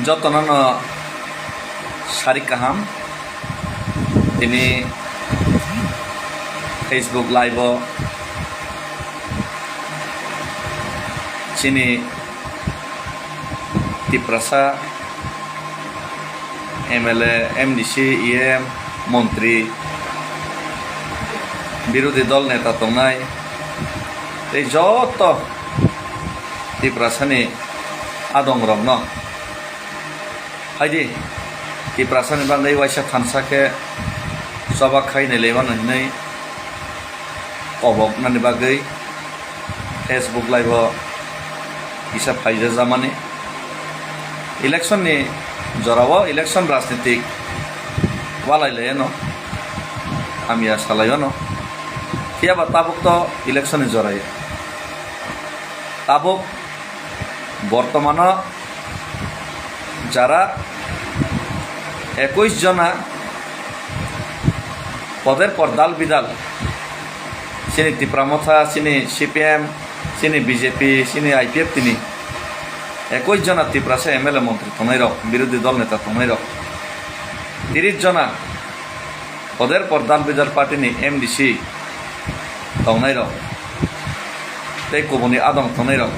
যতনানো Sharik Kaham তিনি Facebook live চিনি Tiprasa MLA MDC EM মন্ত্রী বিরোধী দল নেতা তংনাই এই যত তিপ্রাসানি আদং রং ন হাইদি তিপ্রাসানি বাংলাই ওয়াইসা থানসাকে সবা খাইনে লেবান হইনাই কবক নানি বাগৈ ফেসবুক লাইভ হিসাব ফাইজা জামানি ইলেকশননি জরাও ইলেকশন রাজনীতিক ওয়ালাইলে ন আমি আর সালাইও ন কিয়াবা তাবুক তো ইলেকশনে জরাই তাবুক বর্তমান যারা 21 জনা পদের পর দাল বিদাল চিনি তিপ্রামথা চিনি সিপিএম চিনি বিজেপি চিনি আইপিএফ তিনি 21 জনা তিপ্রাসে এমএলএ মন্ত্রী তনাই রক বিরোধী দল নেতা তনাই রক 30 জনা পদের পর দাল বিদাল পার্টিনি এমডিসি তনাই রক তৈ কুবনি আদং তনাই রক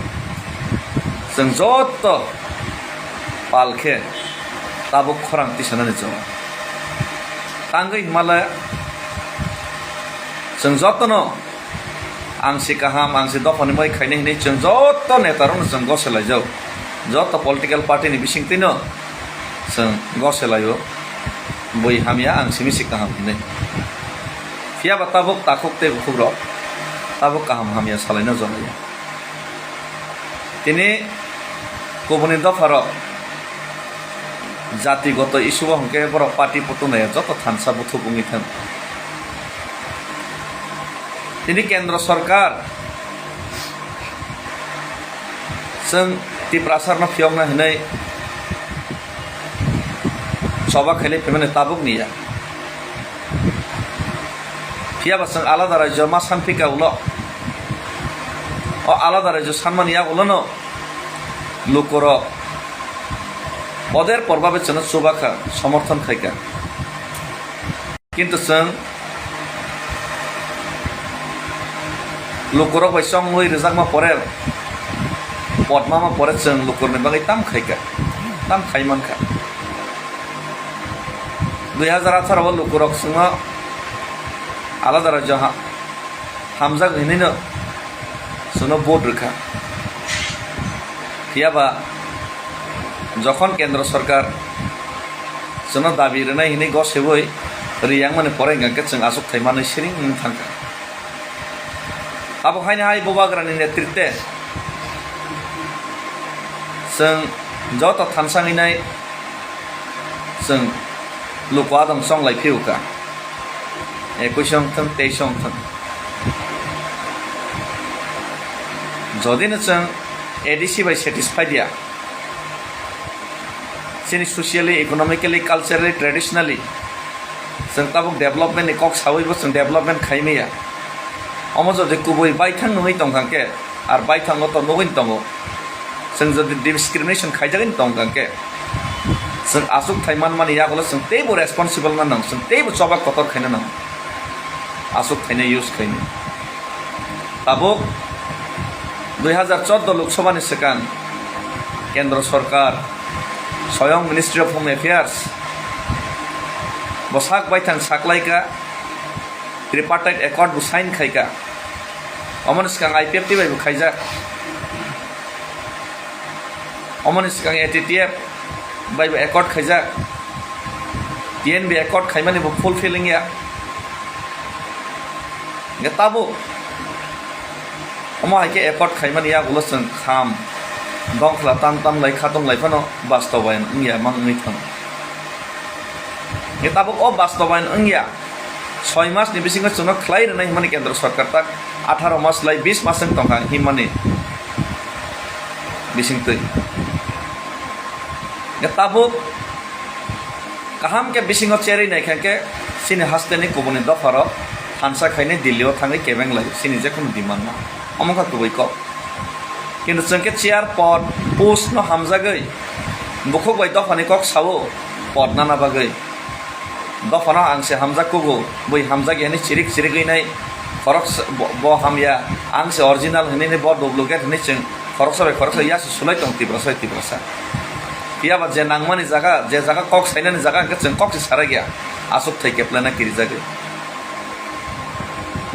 जों जत पालखे ताबुक खरां तिसानानै जवा तांगै हिमालय जों जतनो आंसि काहाम आंसि दफानि मै खायनै हिनै जों जत नेतारनो जों गसेलाय जाव जत पलिटिकल पार्टीनि बिसिंतिनो जों गसेलायो बै हामिया आंसि मिसि काहाम हिनै फियाबा ताबुक ताकुकते खुब्र ताबुक काहाम हामिया सालायनो जलायो তিনি কুবনি দফার জাতিগত ইস্যু হংকে বড় পার্টি পতুনায় যত থানসা বুথু বুঙি থান তিনি কেন্দ্র সরকার जों तिप्रासारनो फियंना हिनै सभा खाइले फेमाने ताबुक निया फियाबा जों आलादा रायजो मा सानफिका उल আলাদা রাজ্য সানমানিয়া উলানো লোকর পদের পর্বাবে চেন সুবাখা সমর্থন খাইকা কিন্তু जों লোকর বাইসং হই রেজাকমা পরে পদমামা পরে जों লোকরনি বাগै তাম খাইকা তাম খাইমানখা 2018 লোকরক जों আলাদা রাজ্য হামজাক হিনিনো सुनो बोर्ड रखा कियाबा जखन केंद्र सरकार सुनो दाबी रनाय हिनै गसेबोय रियांग माने फरायगांके जों आसुक थाइमानै सिरिं थांखा आबो हायनो हाय बबाग्रानि नेतृत्वे जों जत थानसाङैनाय जों लुकवा दं संलाय फिउका 21 थं 23 थं जदिनो जों एडिसि बाय सेटिसफाइड या जोंनि ससियेलि इकनमिकेलि कालचारेलि ट्रेडिशनेलि जों ताबुक डेभलपमेन्टनि कक सावैबो जों डेभलपमेन्ट खायमैया अम जदि गुबै बायथां नङै दंखांके आरो बायथाङो तो नङै दङ जों जदि डिसक्रिमिनेसन खायजागोन दंखांके जों आसुक थाइमान माने यागोला जों तेबो रेसपन्सिबल ना नङ जों तेबो चबा कतर खायनो नङ आसुक थाइने इउज खायनो ताबुक 2014 लोकसभानि सिगां केंद्र सरकार स्वयं मिनिस्ट्री अफ होम एफेयार्स बसाक बायथां साकलायका ट्रिपार्टाइट एकर्ड बु साइन खायका अमन सिगां आईपीएफ टी बायबो खायजा अमन सिगां एटीटीएफ बायबो एकर्ड खायजा टीएनबी एकर्ड खायमानि बु फुलफिलिंग या गेताबो अमा हायके एकर्ड खायमानि या गुलो जों खाम दंखला ताम ताम लायखा दं लायफानो बास्तबायन इंगिया मांगै थां गेताबो ओ बास्तबायन इंगिया 6 मास नि बिसिंग जों खलाय रनाय हिमानि केंद्र सरकार तक 18 मास लाय 20 मास जों तंखा हिमानि बिसिंग तै गेताबो काहाम के बिसिंग चेरि नायखाके सिनि हास्तेनि कुबनि दफार हानसा खायने दिल्लीयाव थाङै केबें लाय सिनि जेखुनु डिमान्ड ना अमका गुबै क কিন্তু जोंके চেয়ার পদ পোস্ট ন হামজাগৈ বুকুক বাই দফানি কক সাবো পদ নানা বাগৈ দফানো आंसे हामजागोगौ बै हामजागैनि चिरिक चिरिगैनाय खरक ब हामया आंसे अरिजिनाल हनैनि ब डुप्लिकेट हनै जों खरक सबाय खरक यासो सुलाय दं तिब्रासा पियाबा जे नांमानि जागा जे जागा कक साइनानि जागा अंके जों कक सारा गया आसुक थै केप्लाना किरि जागै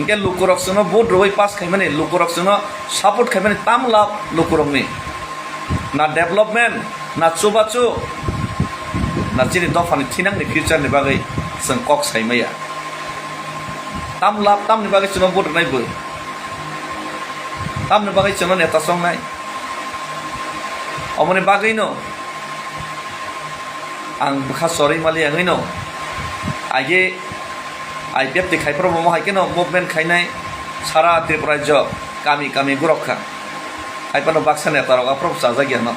इंके लुकुरक जोंनो बहुत रोय पास खायमानि लुकुरक जोंनो सपोर्ट खायमानि ताम लाभ लुकुरकनि ना डेभलपमेन्ट ना चुबाचु ना चिनि दफानि थिनांनि फिउचारनि बागै जों कक सायमाया ताम लाभ तामनि बागै जोंनो बहुत नायबो तामनि बागै जोंनो नेता संनाय अमनि बागैनो आं बखा सरै मालि आङैनो आगे आइपिएफ दि खायफ्राव मम हायकेनो मुभमेन्ट खायनाय सारा त्रिपुरा राज्य गामि गामि गुरखा खायफानो बाक्सा नेताराव आफ्राव जाजागियानो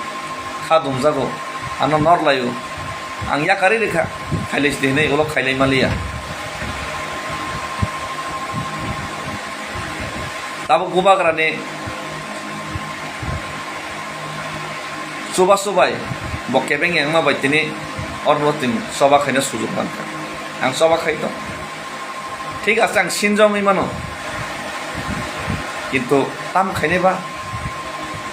खा दुमजागौ आनो नरलायो आं याकारि रेखा खायलायस देनै उलो खायलाय मालिया दाबो गुबाग्रानि सुबा सुबाय बकेबें यांमा बायतिनि অর্ণতিন সবা খাইনা সুযোগ বানকা आं सभा खायद ठीक আছে आं सिनजमै मानो किन्तु ताम खायनायबा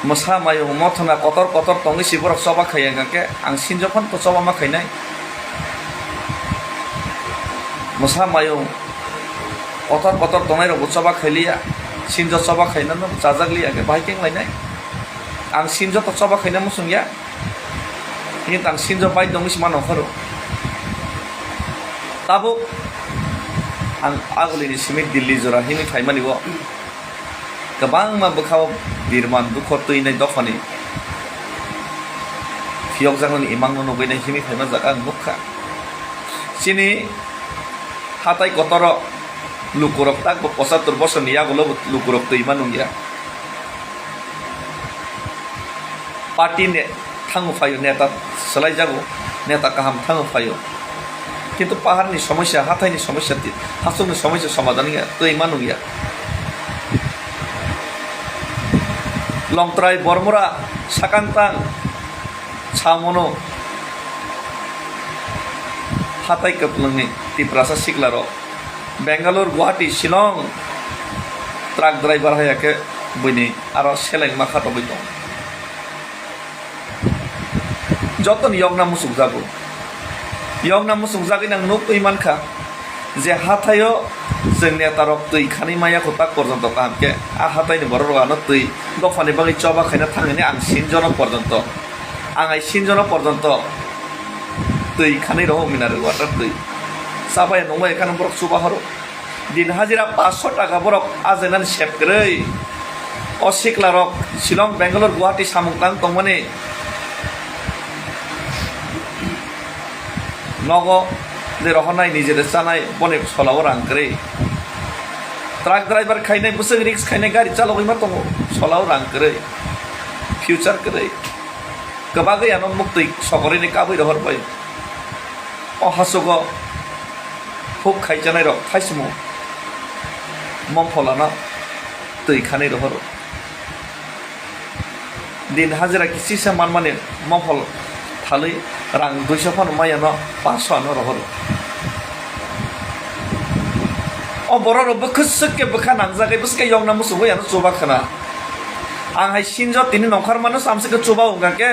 मोसा मायो मथना कतर कतर तंगि सिबरक सभा खायो गाके आं सिनजफन तो सभा मा खायनाय मोसा मायो कतर कतर तंनाय रब सभा खायलिया सिनज सभा खायनानो जाजागलिया के बाहायकें लायनाय आं सिनज तो सभा खायना मुसुंगिया ini tang sinjo pai dong isi mana karo, tabu, ang agul ini simit Delhi zora ini kai mani wo, kabang ma bekau birman dukot tu ini dofani, fiok jangan imang nono bina ini kai mani zakang mukha, sini hatai kotoro lukurok tak posat terbosan ya gulo lukurok tu imanung ya, parti ne थांगो फायो नेता सलाय जागो नेता गाहाम थांगो फायो किन्तु पाहारनि समस्या हाथायनि समस्या हासुंनि समस्या समाधान गैया दै मानु गैया लंत्राय बरमुरा साकान्तां सामनो हाथाय कपलंनि तिप्रासा सिक्लारो बेंगालुर गुवाहाटी शिलं ट्राक ड्राइभार हायाके बैनि आरो सेलें माखाto बै दं যতন ইয়গনা মুসুক যাবো ইয়গনা মুসুক যাগै নাং নুক ইমানখা যে হাথাयो जों नेतारक तै खानि माया खता पर्यन्त कामके आ हाथायनि बररगानो तै दफानि बागै चबा खायना थांगोनि आं सिनजन पर्यन्त आं आइ सिनजन पर्यन्त तै खानि रहो मिनार वाटार तै साबाय नंबाय एखान बरक सुबा हरो दिन हाजिरा 500 टाका बरक आजेनान सेबग्रै अ सिक्लारक शिलं बेंगालुर गुवाहाटी सामुकलां तंमाने नगो जे रहनाय निजेर जानाय बने सलाव रांग्रे ट्राक ड्राइवर खायनाय बुसों रिक्स खायनाय गारि चालकै मा दङ सलाव रांग्रे फ्यूचर करे गोबा गैयानो मुक्ति सकरैनि काबै रहरबाय अ हासुग हुक खायजानाय र थाइसमु ममफलाना दै खानाय रहर दिन हाजिरा किसिसा मान माने ममफल थालै रां 200 फान मायानो 500 आनो रहर अ बरर बखसके बखा नांजागै बसके यंगना मुसुबो यानो चोबा खाना आं हाय सिनज तिनि नखर मानो सामसेके चोबा उगाके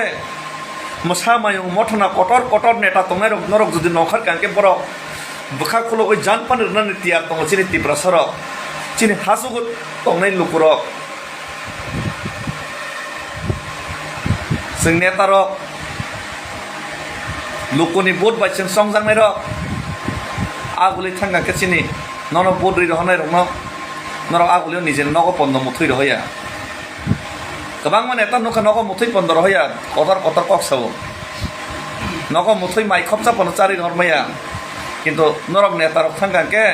मोसा मायं मथना कटर कटर नेता तंनाय रक नरक जुदि नखर कांके बर बखा खलो ओइ जान पान रनानि तियार तंग चिनि तिब्रासर चिनि हासुगु तंनाय लुकुर जों नेतार लोकोनि बोट बाइसन संजांनाय र आगुलै थांगा केचिनि नन बोद्रि रहनाय रंनो नर आगुलै निजे नग पन्द मुथै रहया गोबां माने नेता नख नग मुथै पन्द रहया कतर कतर कक्साव नग मुथै माइ खपसा पन चारि रहरमाया किन्तु नरक नेता रक थांगा के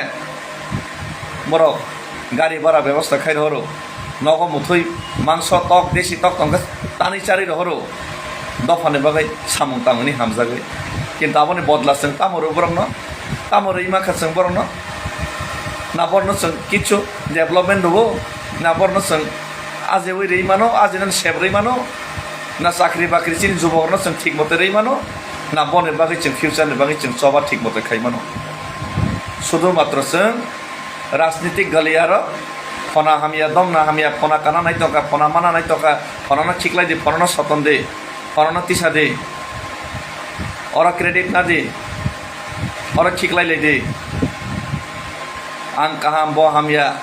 मरो गाड़ी भाड़ा व्यवस्था खाइ रहरो नग मुथै मांस तक देशी तक तंग तानि चारि रहरो दफाने बागै सामुं तांगनि हामजागै किन्तु आबनि बदला जों तामरो बरंन तामरो इमाखा जों बरंन ना बरन जों किछु डेभलपमेन्ट दबो ना बरन जों আজে ওই রেই মানো আজে না সেব রেই মানো না চাকরি বাকরি চিনি যুবক না जों ঠিক মতো রেই মানো না বনের বাকি जों ফিউচারनि বাকি जों সবা ঠিক মতো খাই মানো শুধুমাত্র जों রাজনীতিক গলিয়ার ফনা হামিয়া দম না হামিয়া ফনা কানা নাই টকা ফনা মানা নাই টকা ফনা ঠিকলাই দে ফনা সতন দে ফনা তিসা দে ওরা ক্রেডিট না দে ওরা ঠিকলাই দে आं kaham bo hamya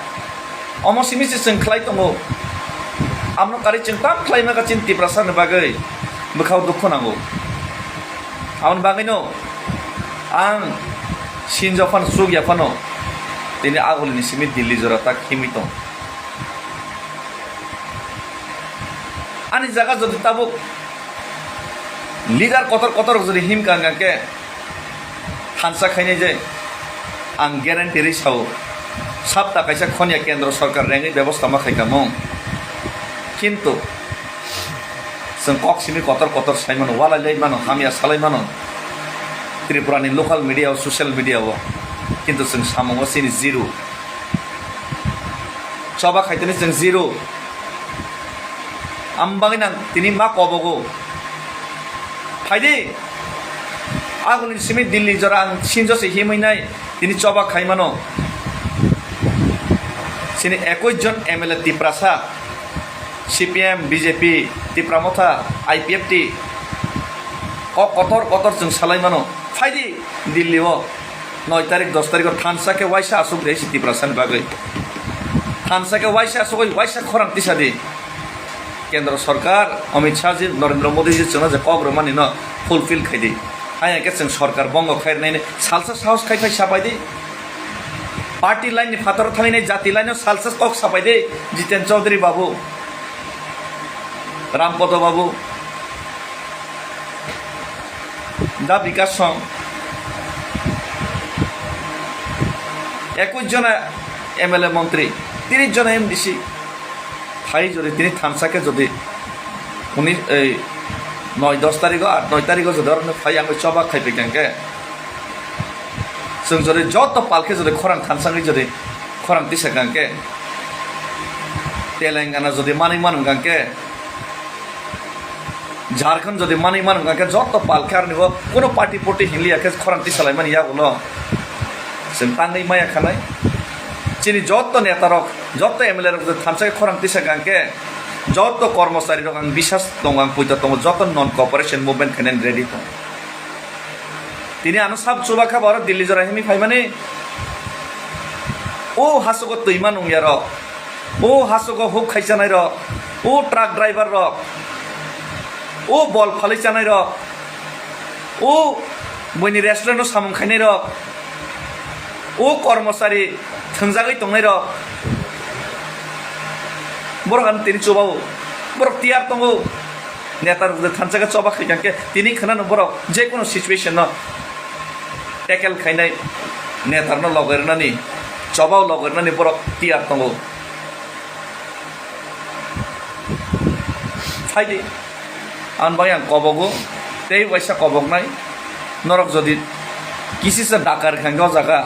omo simisi जों खालाय दङ amno kari जों tam खालायना गासिन तिप्रासानो बागै मोखाव दुखु नांगौ आउन बागैनो आं सिनजफान सुगयाफानो दिनै आगोलनि सिमि दिल्ली जराता खिमितो आनि जागा जदि ताबुक लिडार कतर कतर जदि हिम गांगाके थानसा खायनाय जाय आं ग्यारेन्टी रिसाव साप्ता कैसा खनिया केंद्र सरकार रेंगे व्यवस्था मा खायखामो किन्तु जों कक्सिमि कतर कतर सायमानो वालाय मानो हामिया सालाय मानो त्रिपुरानि लोकल मीडिया सोशल मीडिया किन्तु जों सामो सिनि जिरो सबा खायतनि जों जिरो आमबागिना तिनि मा कबगो फायदे आगोलनि सिमि दिल्ली जरा आं सिनजसे हिमैनाय তিনি চবা খাই মানো সিনি 21 জন MLA Tiprasa CPM BJP Tipra Motha IPFT কতর কতর जों সালাই মানো ফাইদি দিল্লিও 9 তারিখ 10 তারিখ থানসাকে ওয়াইসা আসুক রে তিপ্রাসান বাগৈ থানসাকে ওয়াইসা আসুক ওয়াইসা খরাং তিসাদি কেন্দ্র সরকার অমিত শাহ জি নরেন্দ্র মোদি জি চনা যে কগ্রমানি ন ফুলফিল খাইদি आया के जों सरकार बंग खायर नायनो सालसा साहस खाय खाय सापाय दे पार्टी लाइन फातर थानाय जाति लाइन सालसा कक सापाय दे जितेन चौधरी बाबू रामपद बाबू दा विकास सं 21 জন एमएलए मंत्री 30 জন एमडीसी थाई जदि तिनि थानसाके जदि उनि 9-10 तारिख 8-9 तारिख जो धरने फाइ आंबो चबा खाइफै गांके जों जदि जत पालके जदि खरां थानसाङै जदि खरां दिसा गांके तेलेंगाना जदि मानै मान गांके झारखंड जदि मानै मान गांके जत पालके आरनिबो कोनो पार्टी पोटी हिलियाके खरां दिसालाय मानि यागुलो जों तांगै माया खानाय चिनि जत नेतारक जत एमएलए रक थानसाङै खरां दिसा गांके যত কর্মচারী রকম বিশ্বাস দং আং পয়তা দং যত নন কোঅপারেশন মুভমেন্ট খানেন রেডি দং তিনি আনো সাব চুবা খাবার দিল্লি জরা হেমি ফাই মানে ও হাসগো তৈমা নংয়া র ও হাসগো হুক খাইছানাই র ও ট্রাক ড্রাইভার র ও বল ফালাইছানাই র ও বইনি রেস্টুরেন্ট সামুং খাইনাই র ও কর্মচারী থংজাগৈ দংনাই র বরগান তিনি চবাও বরক তিয়ার দङ নেতার থানসাকে চবা খাইखांके তিনি खोनानो बरक जे कोनो सिचुएशन न टेकल खाइनाय नेतारनो लगेरनानि चबाव लगेरनानि बरक তিয়াर दङ फाइदि आन बाय आं कबगो तेई वैसा कबगनाय नरक जदि किसिसे डाकार खांगा जागा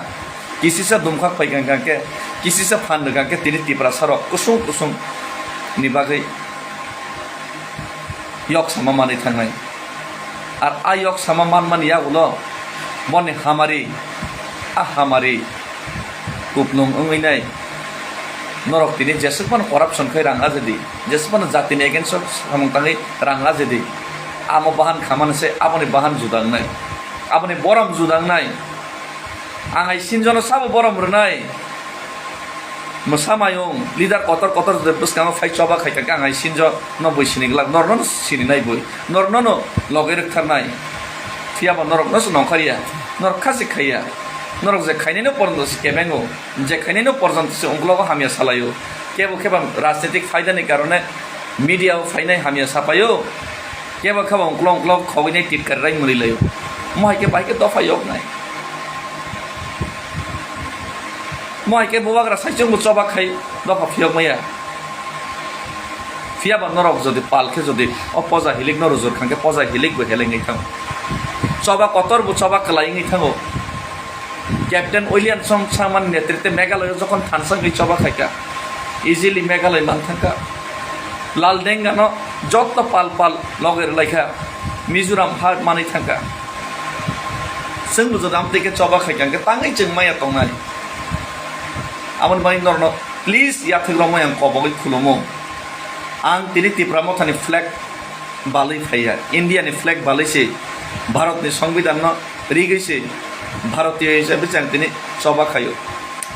किसिसे दुमखा फाइखांके किसिसे फान्द गांके তিনি तिप्रासारक कुसुम कुसुम नि बागै yok sama mani थांनाय আর আই yok sama মান মানি यागुलो बने हामारि आ हामारि कुपलुं ओंगैनाय नरक तिनि जेसेबां करापसन खै राङा जदि जेसेबां जातिनि एगेन्स्ट सामंताङै राङा जदि आमो बाहान खामानसे आबनि बाहान जुदांनाय आबनि बरम जुदांनाय आंहाय सिनजन साबो बरम रनाय मोसामायं लिडार कतर कतर बुसकाङो फाइ चबा खाइखांके आंहाय सिनज न बैसिनि ग्लाक नरनन सिनि नाय बय नरनन लगे रखथारनाय फियाबा नरक नस नंखारिया नरक खासि खाइया नरक जे खाइनैनो पर्जन्त केबेंगो जे खाइनैनो पर्जन्त से अंगलगो हामिया सालायो केबो केबा राजनीतिक फायदानि कारणे मीडिया फाइनाय हामिया सापायो केबो केबा अंगलग खगैनाय टिटकार राय मुलिलायो माइके बाइके दफा योग नाय माइके बुवाग्रा साइजों मुचबा खाइ दफा फियक माया फियाबा नरक जदि पालके जदि अपजा हिलिक न रुजुर खांके पजा हिलिक बो हेलेङै थां चबा कतर बो चबा कलाइङै थाङो कैप्टन उइलियाम सामान नेतृत्वे मेघालय जखन थानसाङै चबा खाइका इजिली मेघालय मानथांका লাল ডেঙ্গানো যত পাল পাল লগের লাইখা মিজোরাম हा मानै थांगा जों बुझो आमतेके चबा खायखांगे ताङै जों माया तंनाय आमन मानि नरनो प्लिज याथग्र मय आं कबगै खुलुमो आं तिनि तिप्रा मथानि फ्लेग बालै फाया इन्डियानि फ्लेग बालैसे भारतनि संविधान रिगैसे भारतीय हिसाबै जों तिनि चबा खायो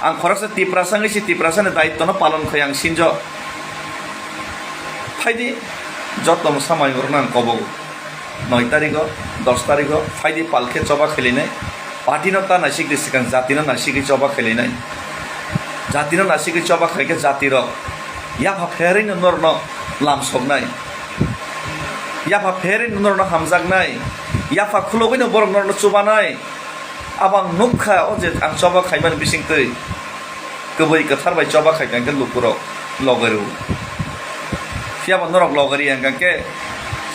आं खरसे तिप्रासानि दायित्वनो पालन खायो आं सिन्ज फाइदि जत्न सामाय हरनो आं कबगो 9 तारिख 10 तारिख फाइदि पालखे चबा खेलिनाय पार्टीनो ता नासिक सिगां जातिनो नासिकै चबा खेलिनाय जातिनो नासिकै चबा खायके जातिर याफा फेरैनो नरनो लामसबनाय याफा फेरैनो नरनो हामजागनाय याफा खुलबैनो बरं नरनो चुबानाय आबां नुखा अजे आं चबा खायमान बिसिंतै गबै गथारबाय चबा खायखांके लुपुराव लगेरु फियाबा नरक लगेरि आंगांके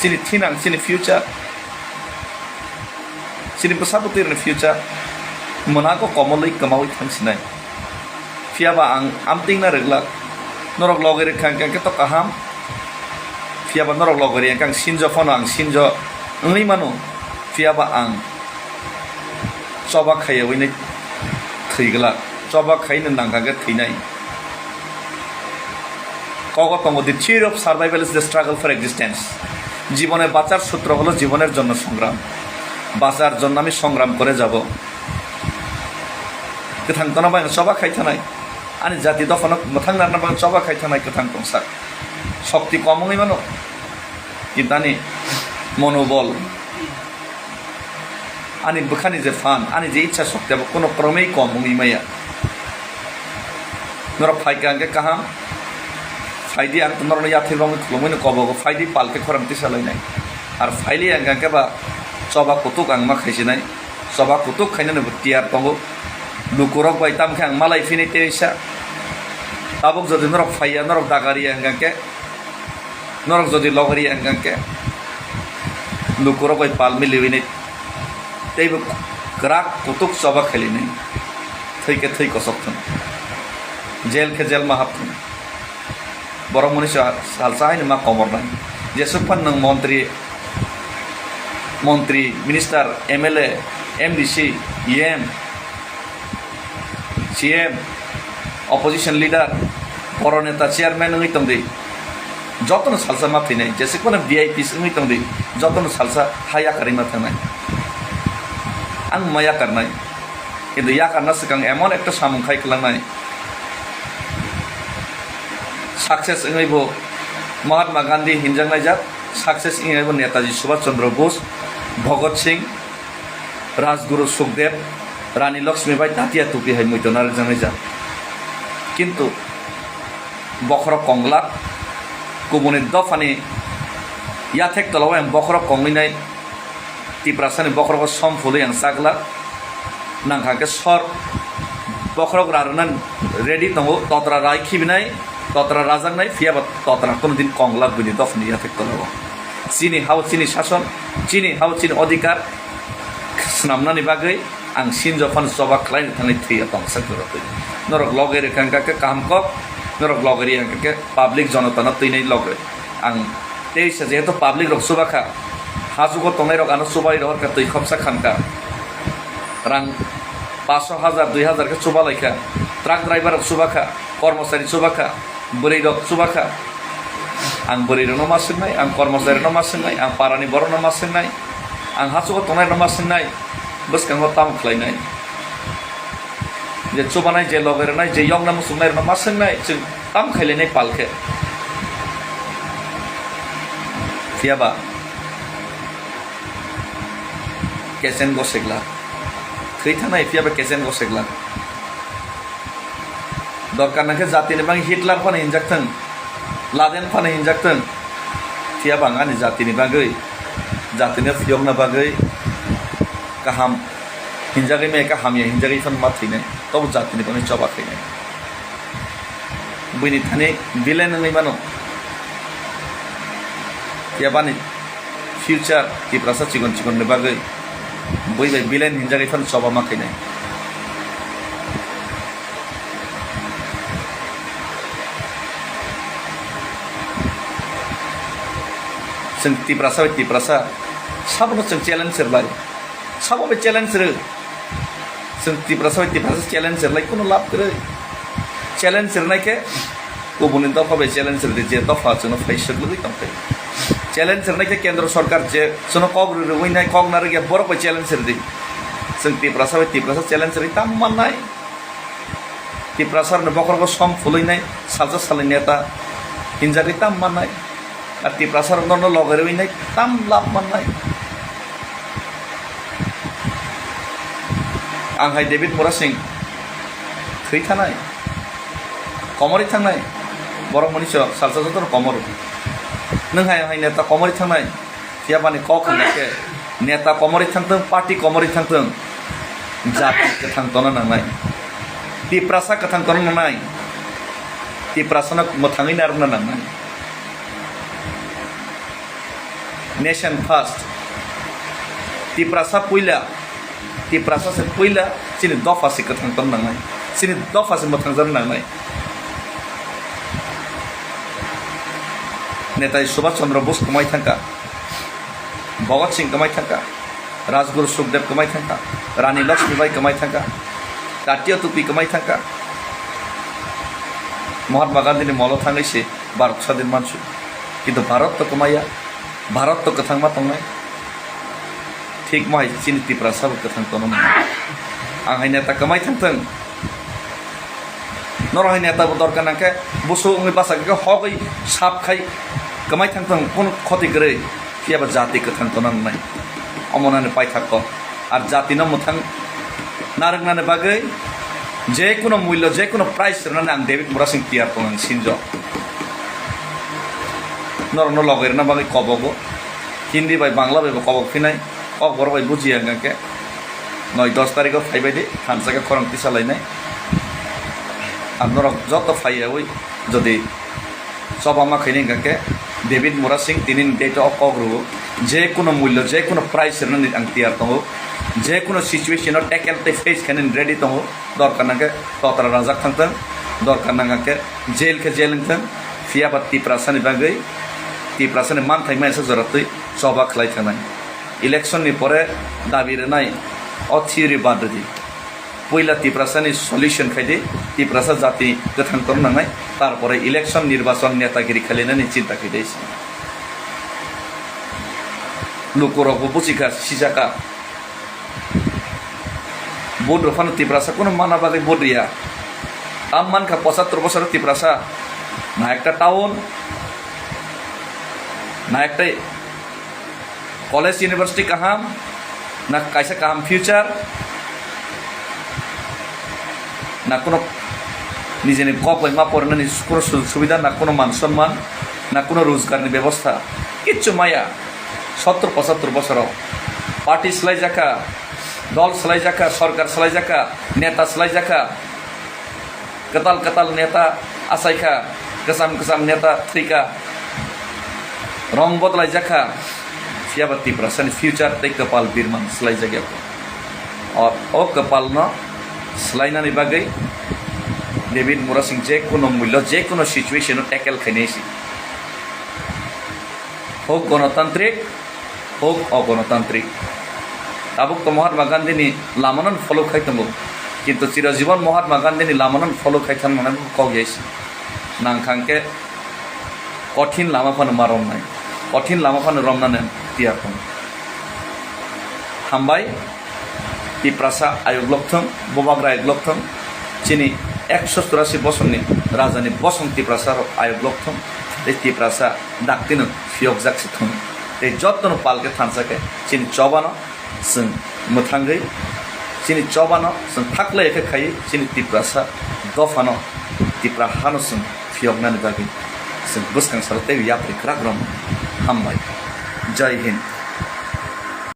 sini tinang sini future sini pesabutir ni future monako komolai kamawi tangsinai fiaba ang amting na regla norok logeri kang kang ketok kaham fiaba norok logeri kang sinjo fono ang sinjo ngai manu fiaba ang coba khaya wini thigla coba khaina nangga thinai kogo tongo the theory of survival is the struggle for existence জীবনে বাঁচার সূত্র হলো জীবনের জন্য সংগ্রাম বাঁচার জন্য আমি সংগ্রাম করে যাব गोथां तनाबाय चबा खायथानाय आनि जाति दफन मोथां नारनाबाय चबा खायथानाय गोथां तंसा शक्ति कमङै मानो किदानि मनोबल आनि बखानि जे फान आनि जे इच्छा शक्ति अब कोनो क्रमै कमङै माया नर फाइकांगे कहा फाइदि आं नरनो याथि रंग खुलुमैनो कबगो फाइदि पालके खरामति सालायनाय आर फाइलि आंगांके बा चबा कुतुक आं मा खायसिनाय चबा कुतुक खायनानै बुतियार तंगो लुकुरक बाय तामखे आं मालाय फिनि तेसा ताबुक जदि नरक फाइया नरक दागारि आंगांके नरक जदि लगरि आंगांके लुकुरक बाय पाल मिलिविनै तेबो ग्राक कुतुक चबा खेलिनै थैके थै कसक्थन जेल के जेल मा हाबथन बर' मनुष्य सालसाहायनो मा कमरनाय जेसेबां नों मन्त्रि minister MLA MDC EM CM opposition leader बर' नेता चेयारमैन नङै तंदै जतन सालसा मा फैनाय जेसेबां भिआइपि नङै तंदै जतन सालसा हाया कारिमा थांनाय आं माया करनाय किन्तु या करना सिगां एमन एकटा सामुंखाय खालामनाय सक्सेस इंगैबो महात्मा गांधी हिंजांनाय जात सक्सेस इंगैबो नेताजी सुभाष चंद्र बोस भगत सिंह राजगुरु सुखदेव रानी लक्ष्मीबाई तातिया टुपी है मैतनार जानाय जात किन्तु बखर कंगला गुबुननि दफानि याथेक तलाव आं बखर कंगैनाय तिप्रासानि बखरखौ सम फुलै आं सागला नांखाके सर बखरक रारनान रेडी दङ तत्रा रायखिबिनाय तत्रा राजांनाय फियाबा तत्रा कोनो दिन कंगला गुनि दफनि याथेक तलाव चीनी हाव चीनी शासन चीनी हाव चीनी अधिकार स्नामनानि बागै आं सिनजफान चबा खालायनो थांनाय थैया तंसा गरतै नरक लगेरि कांकाके कामकक नरक लगेरि कांकाके पाब्लिक जनताना तैनाय लगे आं तेइसा जेहेतु पाब्लिक रक सुबाखा हाजुगो तंनाय रक आनो सुबाय रहर का तै खपसा खानका रां 500,000 2,000 के सुबा लायखा ट्राक ड्राइवर रक सुबाखा कर्मचारी सुबाखा बुरै रक सुबाखा आं बुरै रनो मासिनाय आं कर्मचारी रनो मासिनाय आं पारानि बरनो मासिनाय आं हाजुगो तंनाय रनो मासिनाय बसकांगो ताम खलायनाय जे चुबानाय जे लगेरनाय जे यंग नाम सुनाय रनो मासिनाय जों ताम खायलायनाय पालखे फियाबा केसेन गसेगला खैथानाय फियाबा केसेन गसेगला दरकार नाखे जातिनि बां हिटलार फानो हिनजाक्थों लादेन फानो हिनजाक्थों फियाबा आंनि जातिनि बागै जातिनि फियगना बागै गाहाम हिनजागै मेका हामिया हिनजागै फान मा थैनाय तब जातिनि बागै चबा थैनाय बैनि थाने बिलेन नङै मानो फियाबानि फ्यूचार तिप्रासा चिकन चिकननि बागै बै बिलेन हिनजागै फान चबा मा थैनाय जों तिप्रासा साबनो जों चेलेन्ज होरलाय साबो बे चेलेन्ज होरो जों तिप्रासा चेलेन्ज होरलाय कुनो लाब करे चेलेन्ज होरनायखे गुबुननि दफा बे चेलेन्ज होरदे जे दफा जोंनो फैसक लुगै दंखाय चेलेन्ज होरनायखे केन्द्र सरकार जे जोंनो कग रुवैनाय कग नारगे बरफ बे चेलेन्ज होरदे जों तिप्रासा चेलेन्ज होरै ताम माननाय तिप्रासा बखरखौ सम फुलैनाय सालसा सालै नेता हिनजागै ताम माननाय আর तिप्रासा नर्न लगेर उइनाय ताम लाब माननाय आंहाय डेभिड मुरा सिं थै थानाय कमरै थांनाय बर' मनिस सालसा जतर कमर नोंहाय आंहाय नेता कमरै थांनाय याबानि क खांनायखे नेता कमरै थांथों पार्टी कमरै थांथों जाति गोथां तनो नांनाय तिप्रासा गोथां तनो नांनाय तिप्रासानो मोथाङै नारनो नांनाय नेशन फर्स्ट तिप्रासा से पहिला सिनि दफा से गोथां तनो नांनाय सिनि दफा से मोथांजों नांनाय नेताजी सुभाष चंद्र बोस कमाई थांका भगत सिंह कमाई थांका राजगुरु सुखदेव कमाई थांका रानी लक्ष्मीबाई कमाई थांका तात्या टुपी कमाई थांका महात्मा गांधी ने मल थांगैसे भारत स्वाधीन मानसि किन्तु भारत तो कमाया भारत तो गोथां मा तंनाय ठीक माहाय सिनि तिप्रासाबो गोथां तनो आंहाय नेता कमाई थांथों नरहाय नेताबो दरकार नांखे बुसु उंगै बासाखौ हगै साबखाय कमाई थांथों कोन क्षति गरै कियाबा जाति गोथां तनो नांनाय अमनाने पाइथाक और जाति न मोथां नारंगनाने बागै जेकुनो मूल्य जेकुनो प्राइस होनानै आं डेभिड मुरा सिं तियार तंनानै सिनज नरनो लगेरना बागै कबगो हिंदी बाय बांला बाय कबग फिनाय कब बर बाय बुजिया गाके 9-10 तारिखआव फाइबायदि थानसाखौ खरंथि सालायनाय আর নরক যত ফাইয়া ওই যদি সব আমা খাইনি গাকে डेभिड मुरा सिं তিনি ডেট অফ কগ্রু যে কোনো মূল্য যে কোনো প্রাইস রনি আং তিয়ার তং যে কোনো সিচুয়েশন ট্যাকেল তে ফেস খানিন রেডি তং দরকার নাগে ততরা রাজা থাকতেন দরকার নাগাকে জেল কে জেল থাকতেন ফিয়াবা तिप्रासानि बागै तिप्रासानि मान थाइमा एसे जरतै सभा खलाय थानाय इलेक्शननि परे दाबि रनाय अ थियरि बाददि पहिला तिप्रासानि सल्यूशन खायदे तिप्रासा जाति गोथां तनो नांनाय तारपरे इलेक्शन निर्वाचन नेतागिरि खालिनानै चिन्ता खायदैस लुकुरबो बुचिका सिजाका बोर्ड रफानो तिप्रासा कोनो माना बागै बोर्डिया आमान का 75 বছর तिप्रासा ना একটা টাউন ना একটা कॉलेज यूनिवर्सिटी काहाम ना कैसे काम फ्यूचर ना कोनो निजेनि कपै मा पढ़नानै कोनो सुबिदा ना कोनो मान सम्मान ना कोनो रोजगारनि व्यवस्था किच्छु माया 70-75 বছরাव पार्टी सलायजाका दल सलायजाका सरकार सलायजाका नेता सलायजाका कताल नेता आसायका गोजाम नेता थैका रंग बदलायजाका सियाबा तिप्रासानि फ्यूचर तै कपाल बिरमान सलायजागायाव और ओ कपाल न सलायनानै बागै डेभिड मुरा सिं जे कोनो मूल्य जे कोनो सिचुएशन टैकल खायनायसि होक गणतान्त्रिक होक अगणतान्त्रिक ताबुक तो महात्मा गांधीनि लामानन फलो खायतंगो किन्तु चिरजीवन महात्मा गांधीनि लामानन फलो खायथाननानै कगयासि नांखांके कठिन लामाफानो मारमनाय कठिन लामाफानो रमनानै तियारथं हामबाय तिप्रासा आयोग लक्थं बबाग्रा आयोग लक्थं चिनि 184 বছরनि राजानि बसं तिप्रासा आयोग लक्थं ए तिप्रासा दाक्तिनो फियक जाक्सि थं ए जत्तनो पालके थानसाके चिनि चबानो जों मोथांगै चिनि चबानो जों थाख्लायखे खायो चिनि तिप्रासा दफानो तिप्रा हानो जों फियकनानै बागै जों बुसखांसारते याप्रि क्राग्रम हामबाय जय हिंद।